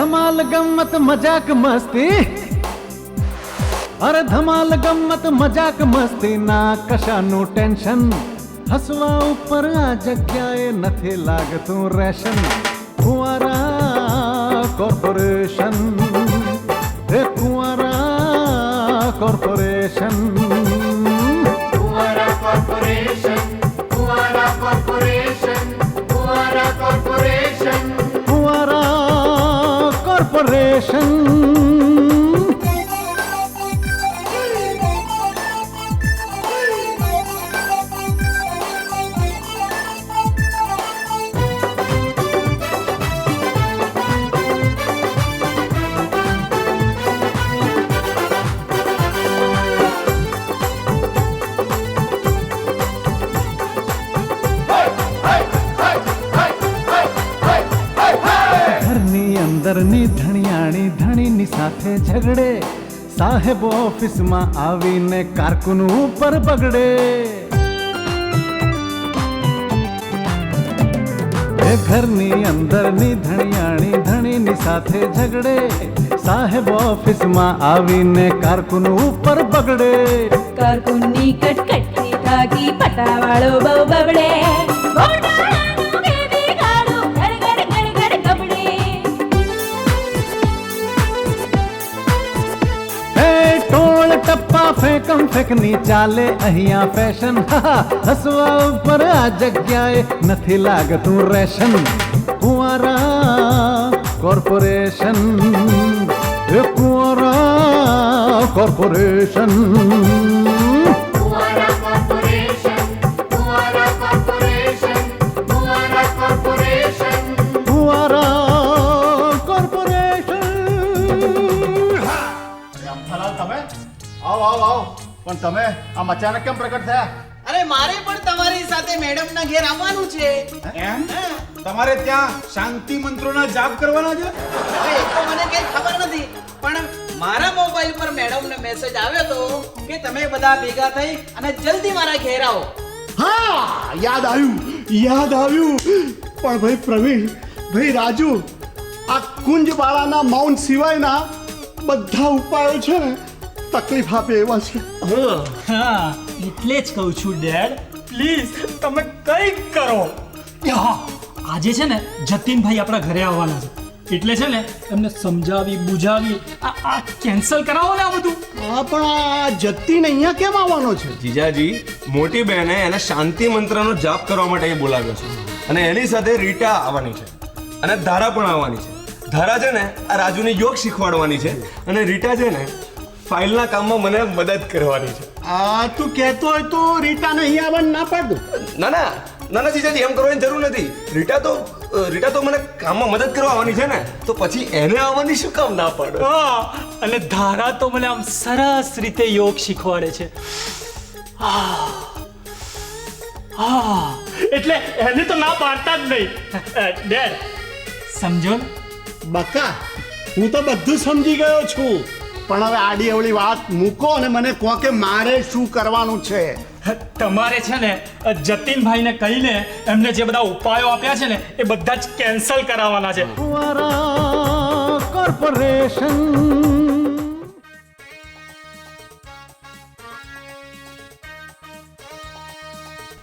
ધમાલ ગમ્મત મજાક મસ્તી, અરે ધમાલ ગમ્મત મજાક મસ્તી ના કશાનું ટેન્શન, હસવા ઉપર આ જગ્યાએ નથી લાગતું રેશન. કુંવારા કોર્પોરેશન, હે કુંવારા કોર્પોરેશન, કુંવારા કોર્પોરેશન, કુંવારા કોર્પોરેશન, કુંવારા કોર્પોરેશન, કુંવારા કોર્પોરેશન. અંદરની ધણિયાણી ધણીની સાથે ઝઘડે, સાહેબ ઓફિસમાં આવીને કારકુન ઉપર બગડે. એ ઘરની અંદરની ધણિયાણી ધણીની સાથે ઝઘડે, સાહેબ ઓફિસમાં આવીને કારકુન ઉપર બગડે. કારકુનની કટકટથી થાકી પટાવાળો બહુ બબડે. ટપ્પા ફેંકમ ફેંકની ચાલે અહીંયા ફેશન, હસવા ઉપર આ જગ્યાએ નથી લાગતું રેશન. કુંવારા કોર્પોરેશન, એ કુંવારા કોર્પોરેશન, કુંવારા કોર્પોરેશન, કુંવારા કોર્પોરેશન, કુંવારા કોર્પોરેશન, કુંવારા કોર્પોરેશન. રામફાલાલ તમે આવો આવો આવો. પણ તમે આમ અચાનક કેમ પ્રગટ થયા? અરે મારે પણ તમારી સાથે મેડમ ના ઘેર આવવાનું છે. એમ તમારે ત્યાં શાંતિ મંત્રોના જાપ કરવાના છે? હવે એ તો મને કઈ ખબર નથી, પણ મારા મોબાઈલ પર મેડમ ને મેસેજ આવ્યો તો કે તમે બધા ભેગા થઈ અને જલ્દી મારા ઘેર આવો. હા યાદ આવ્યું. પણ ભાઈ પ્રવીણ, ભાઈ રાજુ, આ કુંજબાળાના મૌન સિવાયના બધા ઉપાયો છે ને તકલીફ આપે એવા છે. હા એટલે જ કહું છું ડેડ, પ્લીઝ તમે કંઈક કરો. હા આજે છે ને જતીનભાઈ આપણા ઘરે આવવાના છે, એટલે છે ને એમને સમજાવી બુજાવી આ કેન્સલ કરાવો ને આ બધું. હા પણ આ જતીન અહીંયા કેમ આવવાનો છે? જીજાજી, મોટી બહેને એને શાંતિ મંત્રનો જાપ કરવા માટે અહીં બોલાવ્યો છે, અને એની સાથે રીટા આવવાની છે અને ધારા પણ આવવાની છે. ધારા છે ને આ રાજુને યોગ શીખવાડવાની છે, અને રીટા છે ને ફાઇલના કામમાં મને મદદ કરવાની છે. આ તું કહેતો હોય તો રીટાને અહીંયા આવવાનું ના પાડ દો. ના ના ના ના જીજાજી, એમ કરવાની જરૂર નથી. રીટા તો મને કામમાં મદદ કરવા આવવાની છે ને, તો પછી એને આવવાની શું કામ ના પાડો? હા અને ધારા તો મને આમ સરસ રીતે યોગ શીખવાડે છે. હા એટલે એને તો ના પાડતા જ નહીં. ડેડ સમજો ને? બકા હું તો બધું સમજી ગયો છું, પણ હવે આડી અવળી વાત મૂકો અને મને કહો કે મારે શું કરવાનું છે. તમારે છે ને જતીનભાઈને કહીને એમને જે બધા ઉપાયો આપ્યા છે ને એ બધા જ કેન્સલ કરાવવાના છે. કુંવારા કોર્પોરેશન.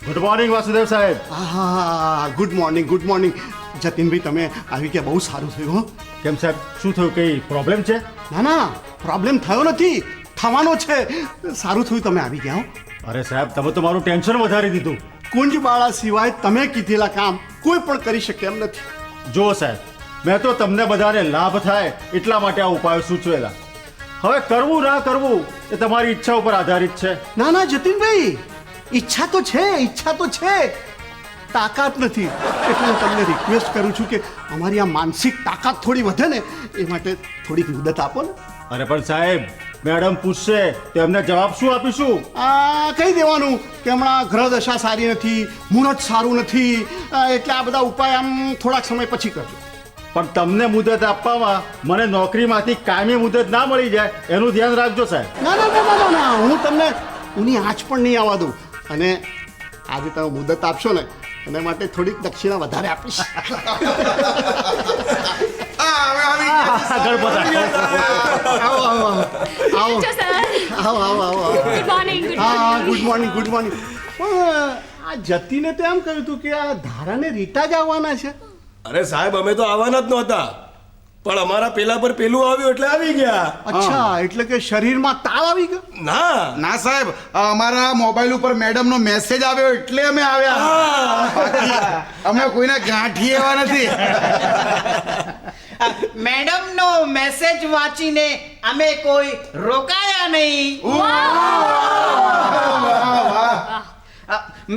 ગુડ મોર્નિંગ વાસુદેવ સાહેબ. હા ગુડ મોર્નિંગ. જતીનભાઈ તમે આવી ગયા, બહુ સારું થયું. હો કેમ સાહેબ, શું થયું? કઈ પ્રોબ્લેમ છે? ના પ્રોબ્લેમ થયો નથી, થવાનો છે. સારું થયું તમે આવી ગયા. હો અરે સાહેબ, તમે તો મારું ટેન્શન વધારી દીધું. કુંજબાળા સિવાય તમે કીધેલા કામ કોઈ પણ કરી શકે એમ નથી. જો સાહેબ, મેં તો તમને બધાને લાભ થાય એટલા માટે આ ઉપાયો સૂચવેલા. હવે કરવું ના કરવું એ તમારી ઈચ્છા ઉપર આધારિત છે. ના જતીનભાઈ, ઈચ્છા તો છે, તાકાત નથી. એટલે હું તમને રિક્વેસ્ટ કરું છું કે અમારી આ માનસિક તાકાત થોડી વધે ને એ માટે થોડીક મુદત આપો ને. અરે પણ સાહેબ, મેડમ પૂછશે તો એમને જવાબ શું આપીશું? કહી દેવાનું કે હમણાં ગ્રહ દશા સારી નથી, મુહૂર્ત સારું નથી, એટલે આ બધા ઉપાય આમ થોડાક સમય પછી કરજો. પણ તમને મુદત આપવામાં મને નોકરીમાંથી કાયમી મુદત ના મળી જાય એનું ધ્યાન રાખજો સાહેબ. ના હું તમને ઉની આંચ પણ નહીં આવવા દઉં. અને આજે તમે મુદત આપશો ને એના માટે થોડીક દક્ષિણા વધારે આપીશ. આગળ પધારો. આવો આવો આવો જો સર આવો આવો આવો ગુડ મોર્નિંગ હા ગુડ મોર્નિંગ ગુડ મોર્નિંગ. પણ આ જતીને તો એમ કહ્યું હતું કે આ ધારાને રીટા જ આવવાના છે. અરે સાહેબ અમે તો આવવાના જ નહોતા પણ અમારા પેલા પર પેલું આવ્યું એટલે આવી ગયા. અચ્છા એટલે કે શરીરમાં તાવ આવી ગયો. ના ના સાહેબ અમારા મોબાઈલ ઉપર મેડમનો મેસેજ આવ્યો એટલે અમે આવ્યા. બાકી અમે કોઈના ગાંઠી એવા નથી. મેડમનો મેસેજ વાંચીને અમે કોઈ રોકાયા નહીં.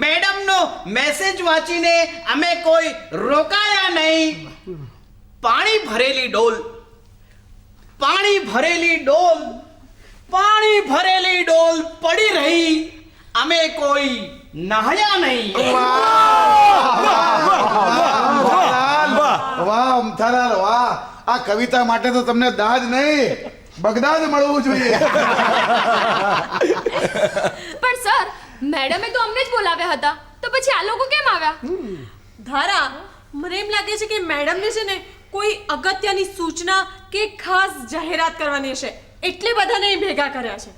મેડમનો મેસેજ વાંચીને અમે કોઈ રોકાયા નહીં. પાણી ભરેલી ડોલ પાણી ભરેલી ડોલ પાણી ભરેલી ડોલ પડી રહી અમે કોઈ નહાયા નહીં. વાહ અમથાલાલ વાહ. આ કવિતા માટે તો તમને દાદ નહીં બગદાદ મળવું જોઈએ. પણ સર મેડમે તો અમને જ બોલાવ્યા હતા તો પછી આ લોકો કેમ આવ્યા? ધારા મને એમ લાગે છે કે મેડમને છે ને કોઈ અગત્યની સૂચના કે ખાસ જાહેરાત કરવાની હશે એટલે બધાને અહીં ભેગા કર્યા છે.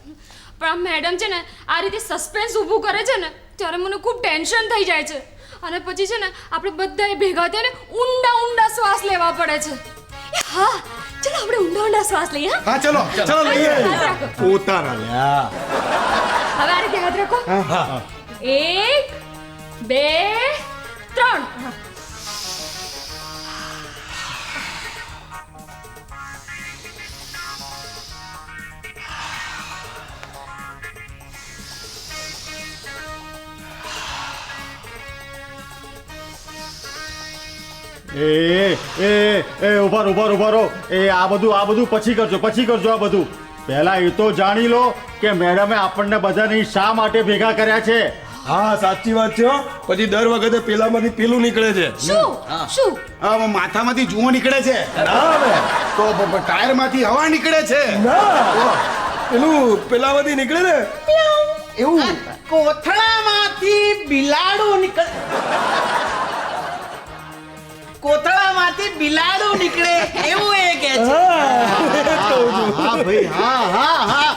પણ આ મેડમ છે ને આ રીતે સસ્પેન્સ ઊભું કરે છે ને ત્યારે મને ખૂબ ટેન્શન થઈ જાય છે અને પછી છે ને આપણે બધાએ ભેગા થઈને ઊંડા ઊંડા શ્વાસ લેવા પડે છે. હા ચલો આપણે ઊંડા ઊંડા શ્વાસ લઈએ. હા ચલો ચલો લઈએ. હાથ રાખો. ઉતારા લ્યા. હવે આ રીતે હાથ રાખો. 1 2 3 ઉભા રહો. આ બધું પછી કરજો આ બધું. પહેલા એ તો જાણી લો કે મેડમે આપણને બધાને શા માટે ભેગા કર્યા છે. હા સાચી વાત છે હો. પછી દર વખતે પેલામાંથી પેલું નીકળે છે. શું આ માથામાંથી જુઓ નીકળે છે તો ટાયરમાંથી હવા નીકળે છે. પેલું પેલામાંથી નીકળે ને એવું કોથળામાંથી બિલાડું નીકળે. કોથળામાંથી બિલાડું નીકળે એવું એ કહે છે. હા ભાઈ હા હા હા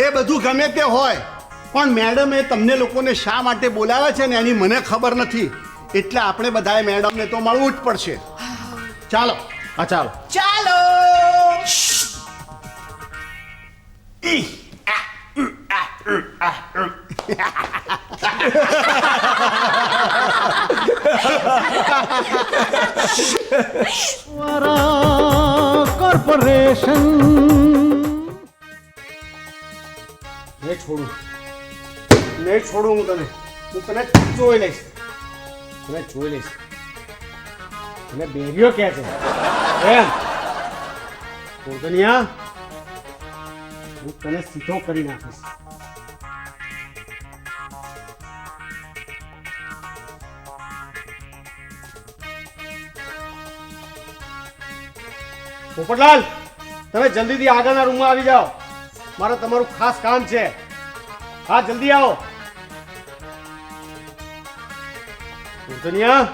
એ બધું ગમે તે હોય પણ મેડમે તમને લોકોને શા માટે બોલાવ્યા છે ને એની મને ખબર નથી એટલે આપણે બધાએ મેડમને તો મળવું જ પડશે. ચાલો ચાલો. ચાલો કોર્પોરેશન નહીં છોડું હું તને જોઈ લઈશ તને બેરીઓ કે છે એમ કોદનિયા હું તને સીધો કરી નાખીશ. પોપટલાલ તમે જલ્દીથી આગળના રૂમમાં આવી જાઓ મારે તમારું ખાસ કામ છે. હા જલ્દી આવો. કોદનિયા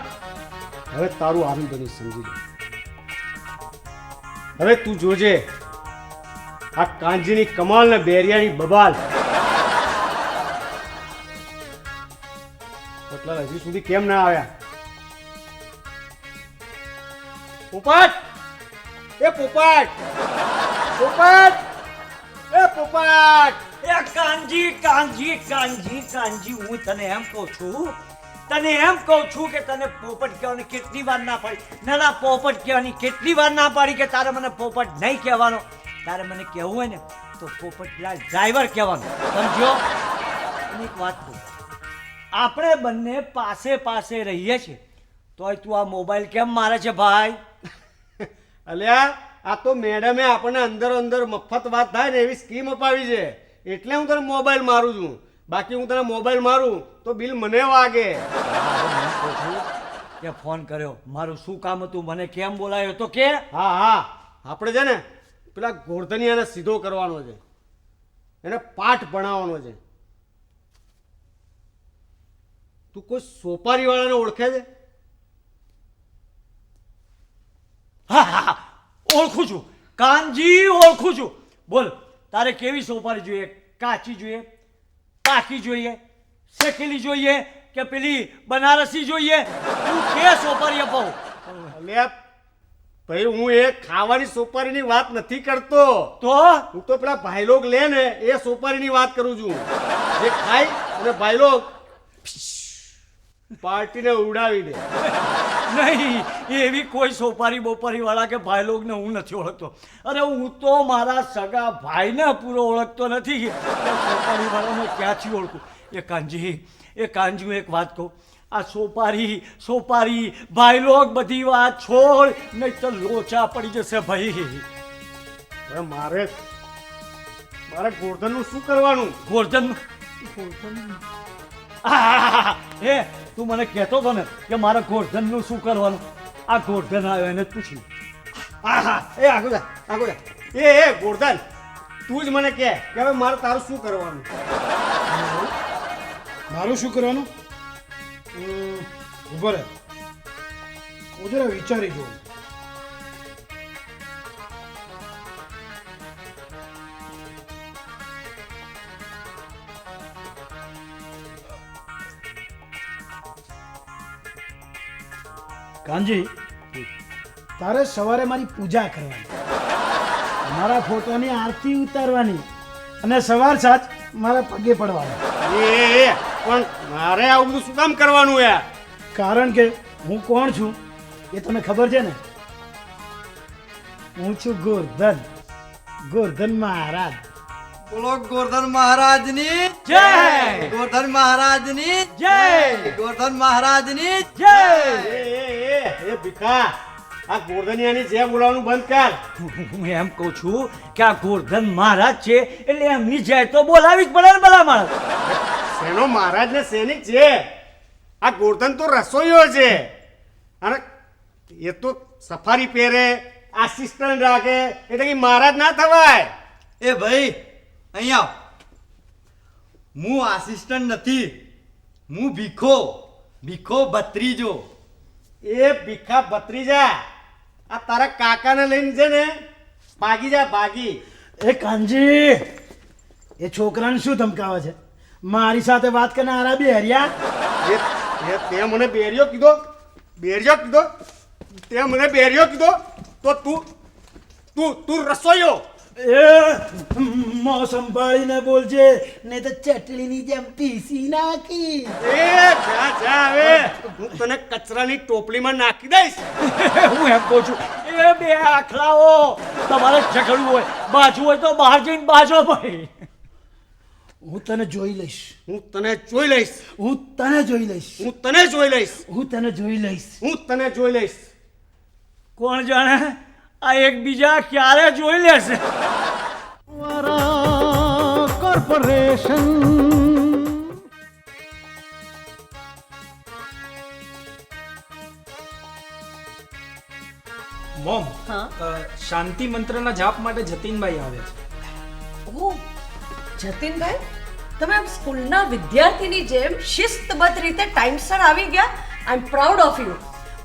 હવે તારું આનંદ બની સમજી લે. હવે તું જોજે આ કાંજીની કમાલ ને બેરિયાની બબાલ. પોપટલાલ હજી સુધી કેમ ના આવ્યા? પોપટ એ પોપટ પોપટ એ પોપટ એ કાંજી હું તને એમ કહું છું કે તને પોપટ કહેવાની કેટલી વાર ના પાડી. ના પોપટ કહેવાની કેટલી વાર ના પાડી કે તારે મને પોપટ નહીં કહેવાનો. તારે મને કહેવું હોય ને તો પોપટલાલ ડ્રાઈવર કહેવાનું સમજ્યો. અને એક વાત કહું આપણે બંને પાસે રહીએ છીએ તોય તું આ મોબાઈલ કેમ મારે છે ભાઈ? અલ્યા આ તો મેડમે આપણને અંદર મફત વાત થાય ને એવી સ્કીમ અપાવી છે એટલે હું તને મોબાઈલ મારું છું. બાકી હું તને મોબાઈલ મારું તો બિલ મને વાગે. કે ફોન કર્યો મારું શું કામ હતું મને કેમ બોલાયો તો કે? હા આપણે છે ને પેલા ગોરધનિયાને સીધો કરવાનો છે એને પાઠ ભણાવવાનો છે. તું કોઈ સોપારી વાળાને ઓળખે છે? હા ઓળખું છું. કાનજી ઓળખું છું. બોલ, તારે કેવી સોપારી જોઈએ? કાચી જોઈએ, પાકી જોઈએ, શેકેલી જોઈએ કે પેલી બનારસી જોઈએ? તું કે સોપારી અપાવું? અલ્યા ભાઈ, હું એ ખાવાની સોપારીની વાત નથી કરતો. તો હું તો પેલા ભાઈલોગ લે ને એ સોપારીની વાત કરું છું, જે ખાઈ અને ભાઈલોગ પાર્ટીને ઉડાવી દે. નહીં, એવી કોઈ સોપારી બોપારી વાળા કે ભાઈ લોગને હું નથી ઓળખતો. અરે હું તો મારા સગા ભાઈને પૂરો ઓળખતો નથી, સોપારી વાળાને ક્યાંથી ઓળખું? એ કાનજી હું એક વાત કહું, આ સોપારી ભાઈ લોગ બધી વાત છોડ, નહીં તો લોચા પડી જશે ભાઈ. હવે મારે ગોરધનનું શું કરવાનું? ગોરધન હે, તું મને કહેતો હતો ને કે મારે ગોરધનનું શું કરવાનું? આ ગોરધન આવ્યો એને જ પૂછ્યું. એ આગળ એ ગોરધન, તું જ મને કહે કે હવે મારે તારું શું કરવાનું? મારું શું કરવાનું? ઉભો રહે, હું જરા વિચારી જોઉં. કાનજી, તારે સવારે મારી પૂજા કરવાની, મારા ફોટોની આરતી ઉતારવાની અને સવાર સાંજ મારા પગે પડવાનું. પણ મારે આવું બધું શું કામ કરવાનું યાર? કારણ કે હું કોણ છું એ તને ખબર છે ને? હું છું ગોરધન મહારાજ. બોલો ગોરધન મહારાજની જય! ગોરધન મહારાજની જય! ગોરધન મહારાજની જય! એ ભીખા, આ ગોરધનિયાની જે બોલાવવાનું બંધ કર. હું એમ કહું છું કે આ ગોરધન મહારાજ છે એટલે એમની જય તો બોલાવી જ પડે ને ભલા માણસ. શેનો મહારાજ ને શેની છે? આ ગોરધન તો રસોઈયો છે, અને એ તો સફારી પહેરે, આસિસ્ટન્ટ રાખે, એટલે કે મહારાજ ના થવાય. એ ભાઈ અહીંયા આવ. હું આસિસ્ટન્ટ નથી, હું ભીખો ભત્રીજો. એ ભીખા ભત્રીજા, આ તારા કાકાને લઈને છે ને ભાગી જા, ભાગી. એ કાનજી, એ છોકરાને શું ધમકાવે છે? મારી સાથે વાત કરનારા બે હરિયા. તે મને બેરિયો કીધો? તે મને બેરિયો કીધો તો તું રસોઈયો? એ મોં સંભાળીને બોલજે, નહીં તો ચટણીની જેમ પીસી નાખી. એ જા હવે, હું તને કચરાની ટોપલીમાં નાખી દઈશ. હું એમ કહું છું, એ બે આખલાઓ તમારે ઝઘડવું હોય, બાજુ હોય તો બહાર જઈને બાજો ભાઈ. હું તને જોઈ લઈશ. હું તને જોઈ લઈશ. કોણ જાણે આ એકબીજા ક્યારે જોઈ લેશે? કોર્પોરેશન મોમ, શાંતિ મંત્રના જાપ માટે જતીનભાઈ આવ્યા છે. ઓહ, જતીનભાઈ, તમે આમ સ્કૂલના વિદ્યાર્થીની જેમ શિસ્તબદ્ધ રીતે ટાઈમસર આવી ગયા. આઈ એમ પ્રાઉડ ઓફ યુ.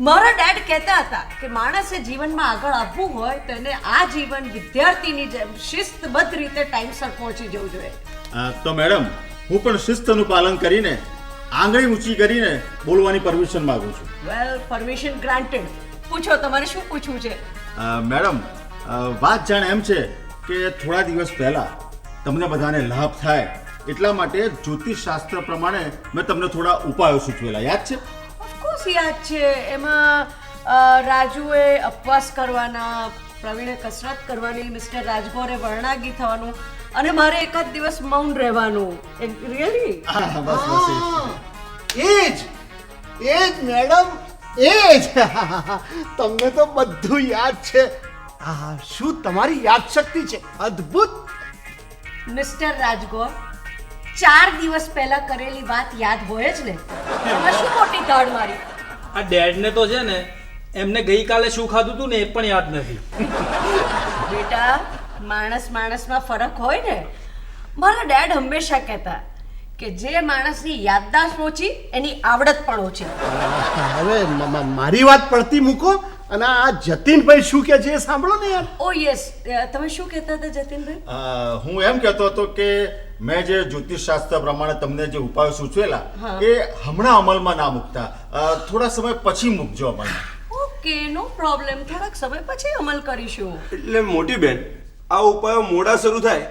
મારા ડેડ કહેતા હતા કે માણસે જીવનમાં આગળ આવવું હોય તો એને આ જીવન વિદ્યાર્થીની જેમ શિસ્તબદ્ધ રીતે ટાઈમસર પહોંચી જવું જોઈએ. તો મેડમ, હું પણ શિસ્તનું પાલન કરીને આંગળી ઊંચી કરીને બોલવાની પરમિશન માંગુ છું. વેલ, પરમિશન ગ્રાન્ટેડ. પૂછો, તમારે શું પૂછવું છે? મેડમ, વાત જાણે એમ છે કે થોડા દિવસ પહેલા તમને બધાને લાભ થાય એટલા માટે જ્યોતિષ શાસ્ત્ર પ્રમાણે મેં તમને થોડા ઉપાયો સૂચવેલા, યાદ છે? ઓફકોર્સ યાદ છે. એમાં રાજુએ ઉપવાસ કરવાના, પ્રવીણે કસરત કરવાની, મિસ્ટર રાજગોરે વર્ણાગી થવાનું અને મારે એકાદ દિવસ મૌન રહેવાનું. રિયલી? એ જ મેડમ, એ જ. તમને તો બધું યાદ છે. શું તમારી યાદશક્તિ છે અદ્ભુત. મિસ્ટર રાજગોર, 4 દિવસ પહેલા કરેલી વાત યાદ હોય જ ને? એમાં શું મોટી ગાડ મારી? આ ડેડને તો છે ને એમને ગઈકાલે શું ખાધું હતું ને એ પણ યાદ નથી. બેટા, માણસમાં ફરક હોય ને. મારા ડેડ હંમેશા કહેતા કે જે માણસની યાદદાસ્ત ઓછી એની આવડત પણ ઓછી. હવે મારી વાત પડતી મૂકો અને આ જતીનભાઈ શું કે છે એ સાંભળો ને યાર. ઓ યસ, તમે શું કહેતા હતા જતીનભાઈ? હું એમ કહેતો હતો કે મેં જે જ્યોતિષ શાસ્ત્ર પ્રમાણે તમને જે ઉપાયો સૂચવેલા હા. એ હમણાં અમલમાં ના મૂકતા, થોડા સમય પછી મૂકજો અમલમાં. ઓકે, નો પ્રોબ્લેમ, થોડાક સમય પછી અમલ કરીશું. એટલે મોટી બેન, આ ઉપાયો મોડા શરૂ થાય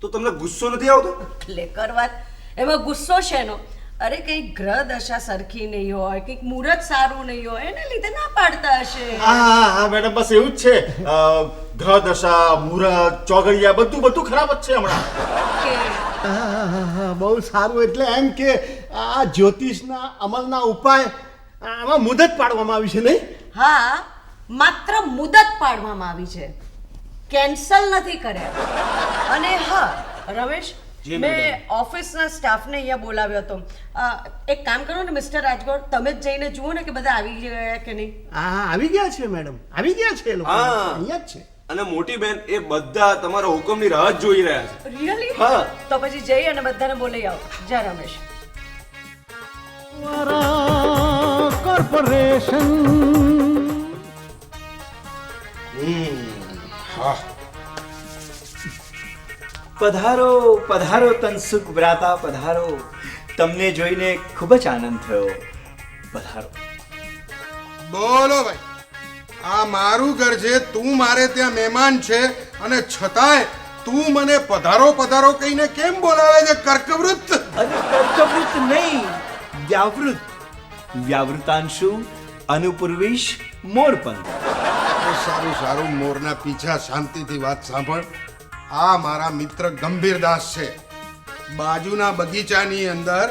તો તમને ગુસ્સો નથી આવતો? લેકર વાત, એમાં ગુસ્સો શેનો? અરે કંઈક ગ્રહ દશા સરખી નહીં હોય, કંઈક મુહૂર્ત સારું નહીં હોય, એને લીધે ના પાડતા હશે. હા મેડમ, બસ એવું જ છે. ગ્રહ દશા, મુહૂર્ત, ચોગડિયા બધું ખરાબ જ છે હમણાં. બહુ સારું. એટલે એમ કે આ જ્યોતિષના અમલના ઉપાય આમાં મુદત પાડવામાં આવી છે નહીં? હા, માત્ર મુદત પાડવામાં આવી છે, કેન્સલ નથી કર્યા. અને હા રમેશ, મેં ઓફિસના સ્ટાફને અહીંયા બોલાવ્યો હતો. એક કામ કરો ને મિસ્ટર રાજગોર, તમે જ જઈને જુઓ ને કે બધા આવી ગયા કે નહીં. હા, આવી ગયા છે મેડમ, આવી ગયા છે એ લોકો. હા. અહીંયા જ છે. અને મોટી બેન, એ બધા તમારા હુકમની રાહ જ જોઈ રહ્યા છે. રિયલી? હા. તો પછી જઈ અને બધાને બોલાવી આવો. જા રમેશ. કોર્પોરેશન. પધારો પધારો તનસુખ વ્રાતા, પધારો. તમને જોઈને ખૂબ જ આનંદ થયો. પધારો. બોલો ભાઈ, આ મારું ઘર છે, તું મારે ત્યાં મહેમાન છે અને છતાંય તું મને પધારો પધારો કહીને કેમ બોલાવે છે? કર્કવૃત્ત. અરે કર્કવૃત્ત નહીં, વ્યાવૃત. વ્યાવૃતાંશુ અનુપૂર્વીશ મોરપંખ. સારું સારું, મોરના પીછા શાંતિથી વાત સાંભળ. આ મારા મિત્ર ગંભીરદાસ છે, બાજુના બગીચાની અંદર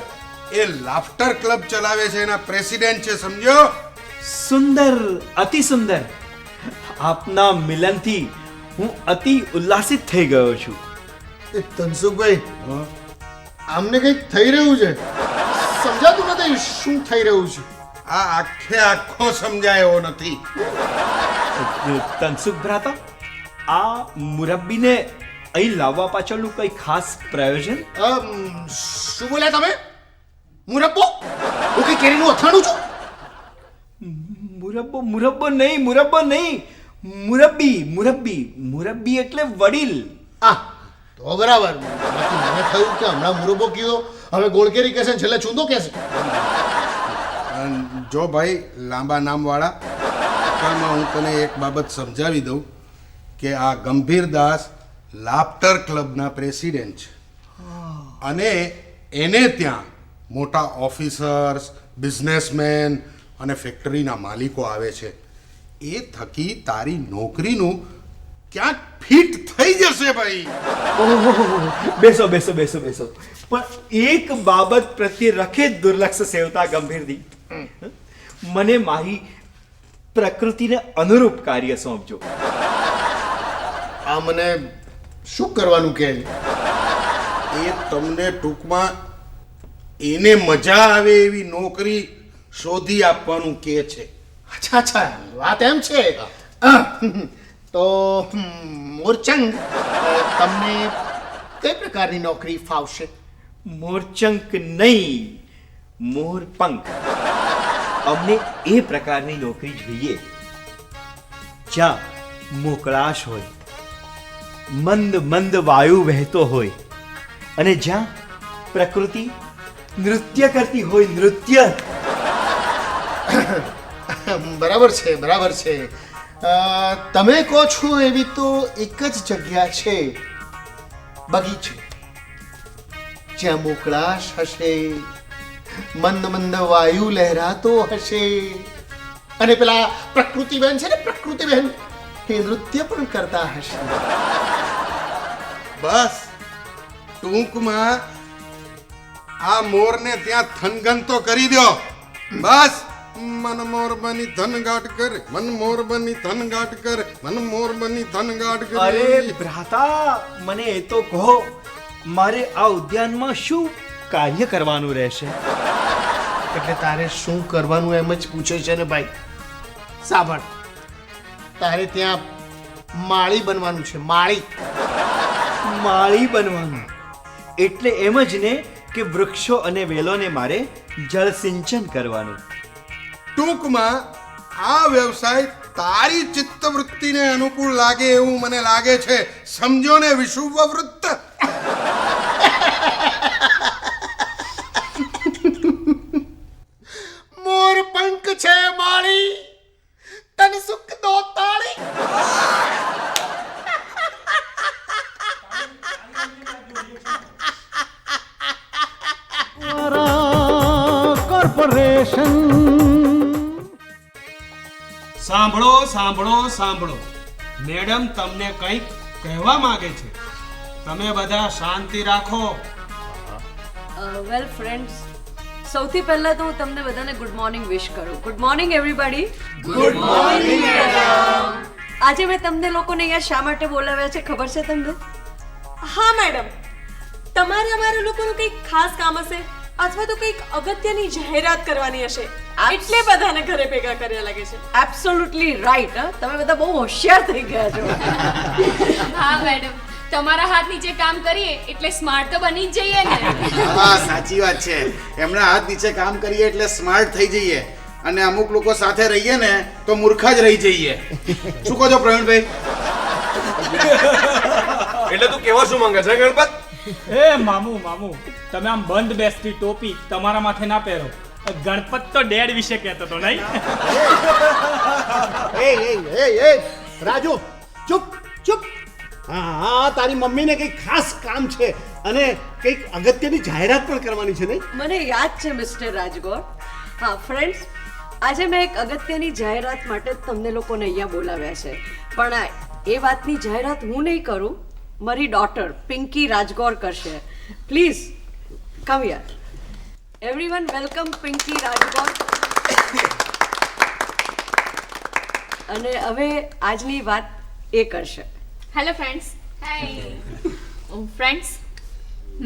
એ લાફ્ટર ક્લબ ચલાવે છે, એના પ્રેસિડેન્ટ છે, સમજો? સુંદર, અતિ સુંદર. આપના મિલનથી હું અતિ ઉલ્લાસિત થઈ ગયો છું. તનસુખભાઈ, આમને કંઈક થઈ રહ્યું છે, સમજાતું નથી શું થઈ રહ્યું છે. આ આખો સમજાય એવો નથી. તનસુખ ભ્રાતા, આ મુરબ્બીને અહીં લાવવા પાછળનું કઈ ખાસ પ્રયોજન? શું બોલ્યા તમે? મુરબ્બો? હું કઈ કેરીનું અથાણું છું? મુરબ્બો નહીં, મુરબ્બી એટલે વડીલ. તો બરાબર. મને થયું કે હમણાં મુરબ્બો કીધો, હવે ગોળકેરી કહેશે ને છેલ્લે ચૂંદો કહેશે. જો ભાઈ લાંબા નામવાળા, હું તને એક બાબત સમજાવી દઉં કે આ ગંભીરદાસ લાફ્ટર ક્લબના પ્રેસિડેન્ટ છે અને એને ત્યાં મોટા ઓફિસર્સ, બિઝનેસમેન અને ફેક્ટરીના માલિકો આવે છે. એ થકી તારી નોકરીનું ક્યાંક ફિટ થઈ જશે ભાઈ. બેસો. પણ એક બાબત પ્રત્યે રખે દુર્લક્ષ સેવતા ગંભીરજી. મને મારી પ્રકૃતિને અનુરૂપ કાર્ય સોંપજો. આ મને શું કરવાનું કહે? એ તમને ટૂંકમાં એને મજા આવે એવી નોકરી શોધી આપવાનું કહે છે. અચ્છા, વાત એમ છે. તો મોરચંગ, તમને કઈ પ્રકારની નોકરી ફાવશે? મોરચંક નહીં, મોરપંખ. અમને એ પ્રકારની નોકરી જોઈએ જ્યાં મોકળાશ હોય, મંદ વાયુ વહેતો હોય અને જ્યાં પ્રકૃતિ નૃત્ય કરતી હોય. નૃત્ય. બરાબર છે. તમે કહો છો એવી તો એક જ જગ્યા છે, બગીચો, જ્યાં મોકળાશ હશે, મંદ વાયુ લહેરાતો હશે અને પેલા પ્રકૃતિબેન છે ને, પ્રકૃતિબેન, એ નૃત્ય પણ કરતા હશે. બસ ટૂંકમાં આ મોરને ત્યાં થનગન તો કરી દો. બસ મન મોર બની ધનગાટ કરે, મન મોર બની ધનગાટ કરે, મન મોર બની ધનગાટ કરે. અરે ભ્રાતા, મને એ તો કહો, મારે આ ઉદ્યાનમાં શું કાર્ય કરવાનું રહેશે? એટલે તારે શું કરવાનું એમ જ પૂછે છે ને ભાઈ. સાંભળ, તારે ત્યાં માળી બનવાનું છે. માળી બનવાનું એટલે એમ જ ને કે વૃક્ષો અને વેલોને મારે જળ સિંચન કરવાનું. ટૂંકમાં આ વ્યવસાય તારી ચિત્તવૃત્તિને અનુકૂળ લાગે એવું મને લાગે છે. સમજો ને વિષુવવૃત્ત. મોર પંખ છે માળી, તન સુખ દો તાળી. કોર્પોરેશન. સાંભળો સાંભળો સાંભળો, મેડમ તમને કંઈક કહેવા માંગે છે. તમે બધા શાંતિ રાખો. વેલ ફ્રેન્ડ્સ, સૌથી પહેલા તો હું તમને બધાને ગુડ મોર્નિંગ વિશ કરું. Good morning everybody. Good morning madam. આજે મેં તમને લોકોને અહીંયા શા માટે બોલાવ્યા છે ખબર છે તમને? હા મેડમ, તમારે અમારા લોકોનું કંઈક ખાસ કામ હશે અથવા તો કંઈક અગત્યની જાહેરાત કરવાની હશે, એટલે બધાને ઘરે ભેગા કર્યા લાગે છે. Absolutely right. તમે બધા બહુ હોશિયાર થઈ ગયા છો. હા મેડમ, તમારા હાથ નીચે કામ કરીએ એટલે સ્માર્ટ તો બની જ જઈએ ને. હા સાચી વાત છે. એમના હાથ નીચે કામ કરીએ એટલે સ્માર્ટ થઈ જઈએ, અને અમુક લોકો સાથે રહીએ ને તો મૂર્ખા જ રહી જઈએ. શું કહો છો પ્રવીણભાઈ? એટલે તું કેવા શું માંગે છે ગણપત? એ મામુ મામુ, તમે આમ બંધ બેસતી ટોપી તમારા માથે ના પહેરો. ગણપત તો ડેડ વિશે કહેતો હતો નહીં? એ રાજુ, ચૂપ ચૂપ. હા, તારી મમ્મીને કંઈક ખાસ કામ છે અને કંઈક અગત્યની જાહેરાત પણ કરવાની છે નહીં? મને યાદ છે મિસ્ટર રાજગોર. હા ફ્રેન્ડ્સ, આજે મેં એક અગત્યની જાહેરાત માટે તમને લોકોને અહીંયા બોલાવ્યા છે. પણ એ વાતની જાહેરાત હું નહીં કરું, મારી ડોટર પિંકી રાજગોર કરશે. Please come here. Everyone welcome Pinky Rajgor. અને હવે આજની વાત એ કરશે. Hello friends. હાય ફ્રેન્ડ્સ,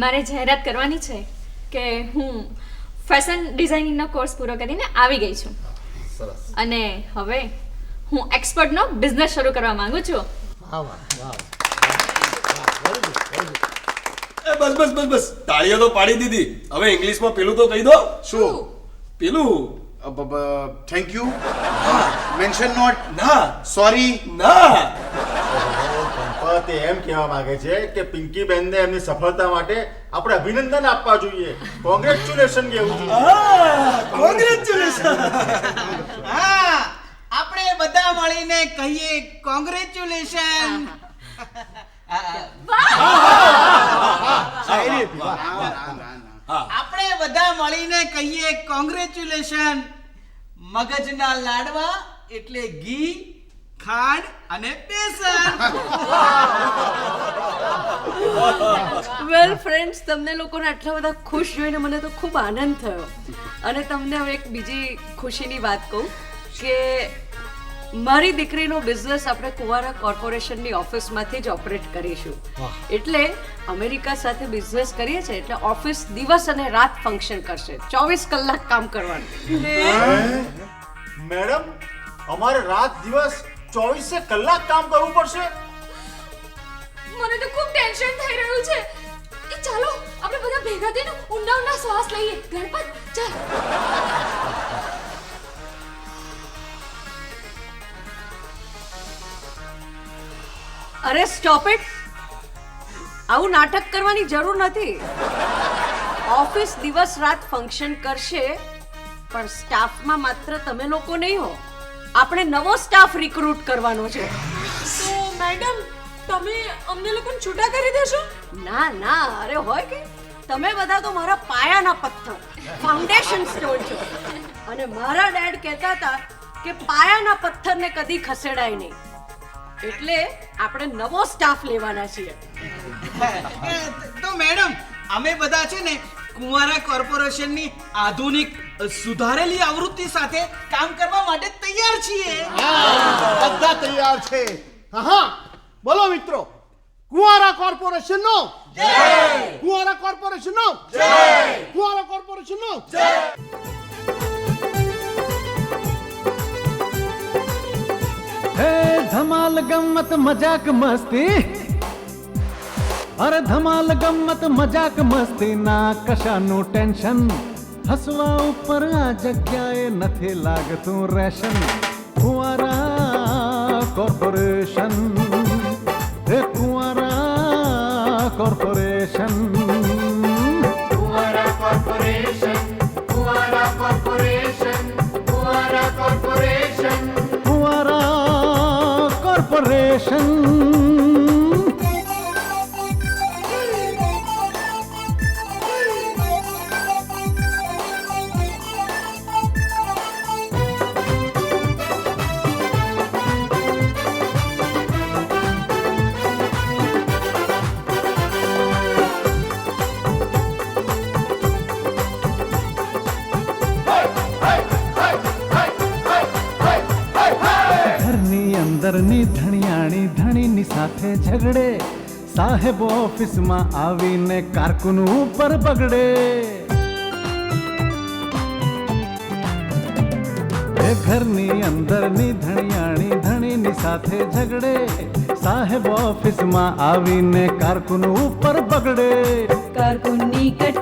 મારે જાહેરાત કરવાની છે કે હું ફેશન ડિઝાઇનિંગનો કોર્સ પૂરો કરીને આવી ગઈ છું. અને હવે હું એક્સપર્ટનો બિઝનેસ શરૂ કરવા માંગુ છું. બસ બસ બસ બસ, તાળીઓ તો પાડી દીધી. હવે ઇંગ્લિશમાં પેલું તો કહી દો. શું? પેલું થેન્ક યુ. Mention not. ના. સોરી. ના. તે એમ કહેવા માંગે છે કે પિંકી બેનને એમની સફળતા માટે આપણે અભિનંદન આપવા જોઈએ. કોંગ્રેચ્યુલેશન કહેવું જોઈએ. કોંગ્રેચ્યુલેશન. હા, આપણે બધા મળીને કહીએ કોંગ્રેચ્યુલેશન. આપણે બધા મળીને કહીએ કોંગ્રેચ્યુલેશન. મગજના લાડવા એટલે ઘી, ખાંડ અને બેસન. વેલ ફ્રેન્ડ્સ, તમને લોકોને આટલા બધા ખુશ જોઈને મને તો ખૂબ આનંદ થયો. અને તમને હવે એક બીજી ખુશીની વાત કહું કે મારી દીકરીનો બિઝનેસ આપણે કુવારા કોર્પોરેશનની ઓફિસમાંથી જ ઓપરેટ કરીશું. એટલે અમેરિકા સાથે બિઝનેસ કરીએ છીએ એટલે ઓફિસ દિવસ અને રાત ફંક્શન કરશે. 24 કલાક કામ કરવાનું. મેડમ, અમારે રાત દિવસ 24 કલાક કામ કરવું પડશે? મને તો ખૂબ ટેન્શન થઈ રહ્યું છે. એ ચાલો આપણે બધા ભેગા થઈને ઊંડા ઊંડા શ્વાસ લઈએ. ગણપત ચાલ. અરે સ્ટોપ ઇટ. આવું નાટક કરવાની જરૂર નથી. ઓફિસ દિવસ રાત ફંક્શન કરશે, પણ સ્ટાફમાં માત્ર તમે લોકો નહીં હો. આપણે નવો સ્ટાફ રિક્રુટ કરવાનો છે. તો મેડમ, તમે અમને લોકોને છૂટા કરી દેશો? ના ના, અરે હોય કે તમે બધા તો મારા પાયાના પથ્થર, ફાઉન્ડેશન સ્ટોન છો. અને મારા ડેડ કહેતા હતા કે પાયાના પથ્થરને કદી ખસેડાય નહીં. એટલે આપણે નવો સ્ટાફ લેવાના છીએ. તો મેડમ, અમે બધા છે ને કુંવારા કોર્પોરેશનની આધુનિક સુધારેલી આવૃત્તિ સાથે કામ કરવા માટે તૈયાર છીએ. બધા તૈયાર છે. હા, બોલો મિત્રો, કુવારા કોર્પોરેશનનો જય! કુવારા કોર્પોરેશનનો જય! કુવારા કોર્પોરેશનનો જય! હે ધમાલ ગમ્મત મજાક મસ્તી. અરે ધમાલ ગમ્મત મજાક મસ્તી ના કશાનું ટેન્શન. હસવા ઉપર આ જગ્યાએ નથી લાગતું રેશન. ફુવારા કોર્પોરેશન, એ કુંવારા કોર્પોરેશન. કુંવારા કોર્પોરેશન, કુંવારા કોર્પોરેશન, કુંવારા કોર્પોરેશન. કુંવારા કોર્પોરેશન. ઘરની અંદરની ધણિયાણી ધણીની સાથે ઝઘડે, સાહેબ ઓફિસમાં આવીને કારકુન ઉપર બગડે. એ ઘરની અંદરની ધણિયાણી ધણીની સાથે ઝઘડે, સાહેબ ઓફિસમાં આવીને કારકુન ઉપર બગડે. કારકુનની કટ